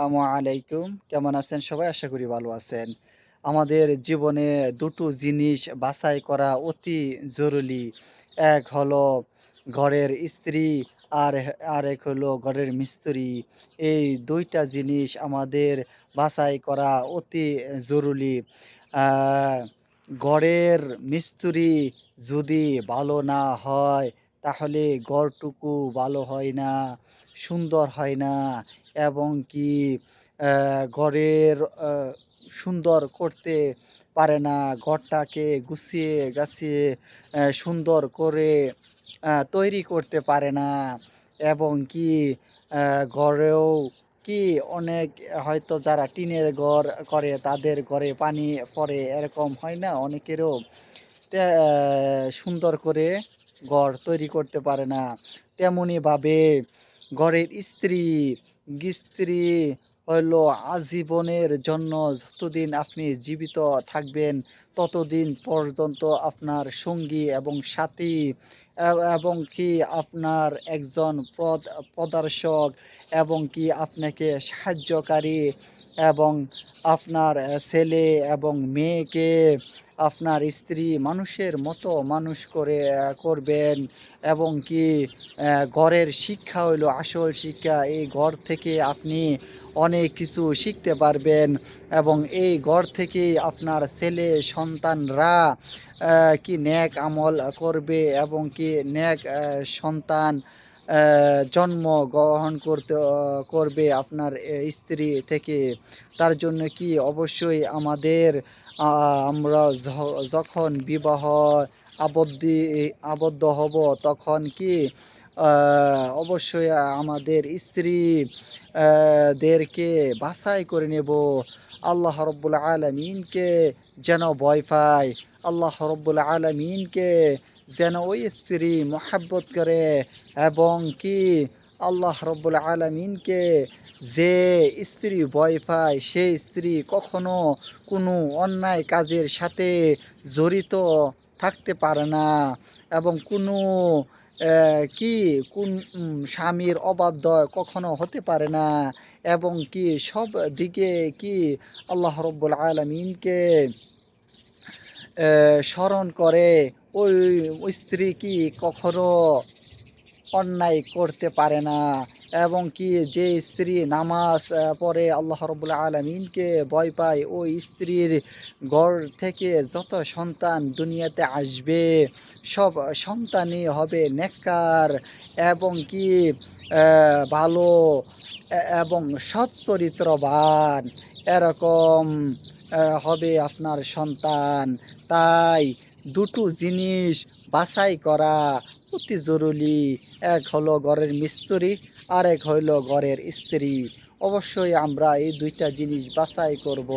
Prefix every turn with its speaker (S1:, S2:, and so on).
S1: আসসালামু আলাইকুম। কেমন আছেন সবাই? আশা করি ভালো আছেন। আমাদের জীবনে দুটো জিনিস বাছাই করা অতি জরুরি। এক হলো ঘরের স্ত্রী আরেক হলো ঘরের মিস্ত্রি। এই ২ টা জিনিস আমাদের বাছাই করা অতি জরুরি। আ ঘরের মিস্ত্রি যদি ভালো না হয়, তাহলে ঘরটুকু ভালো হয় না, সুন্দর হয় না। এবং কি ঘরের আ সুন্দর করতে পারে না। ঘরটাকে গুছিয়ে গাছিয়ে সুন্দর করে তৈরি করতে পারে না। এবং কি ঘরেও কি অনেক হয়তো যারা টিনের ঘর করে তাদের ঘরে পানি পড়ে এরকম হয় না অনেকেরও? সুন্দর করে ঘর তৈরি করতে পারে না। তেমনিভাবে ঘরের স্ত্রী হইলো আজীবনের জন্য যতদিন আপনি জীবিত থাকবেন, ততদিন পর্যন্ত আপনার সঙ্গী এবং সাথী এবং কি আপনার একজন পদর্শক এবং কি আপনাকে সাহায্যকারী এবং আপনার ছেলে এবং মেয়েকে আপনার স্ত্রী মানুষের মতো মানুষ করবেন এবং কি ঘরের শিক্ষা হইলো আসল শিক্ষা। এই ঘর থেকে আপনি অনেক কিছু শিখতে পারবেন এবং এই ঘর থেকেই আপনার ছেলে সন্তানরা কি নেক আমল করবে এবং কি নেক সন্তান জন্মগ্রহণ করবে আপনার স্ত্রী থেকে। তার জন্য কি অবশ্যই আমাদের আমরা যখন বিবাহ আবদ্ধি আবদ্ধ হব তখন কি অবশ্যই আমাদের স্ত্রী দেরকে বাছাই করে নেব। আল্লাহ রব্বুল আলামিনকে যেন ভয় পায়। আল্লাহ রব্বুল আলামিনকে যেন ওই স্ত্রী মহাব্বত করে এবং কি আল্লাহ রব্বুল আলামিনকে যে স্ত্রী ভয় পায় সেই স্ত্রী কখনো কোনো অন্যায় কাজের সাথে জড়িত থাকতে পারে না এবং কোনো কি কোন স্বামীর অবাধ্য কখনো হতে পারে না এবং কি সব দিকে কি আল্লাহ রব্বুল আলামিনকে স্মরণ করে ওই স্ত্রী কি কখনো অন্যায় করতে পারে না এবং কি যে স্ত্রী নামাজ পড়ে আল্লাহ রব্বুল আলামিনকে ভয় পায় ওই স্ত্রীর ঘর থেকে যত সন্তান দুনিয়াতে আসবে সব সন্তানই হবে নেককার এবং কি ভালো এবং সৎ চরিত্রবান এরকম হবে আপনার সন্তান। তাই দুটো জিনিস বাছাই করা অতি জরুরি। এক হলো ঘরের মিস্ত্রি, আরেক হইলো ঘরের স্ত্রী। অবশ্যই আমরা এই ২ টা জিনিস বাছাই করব।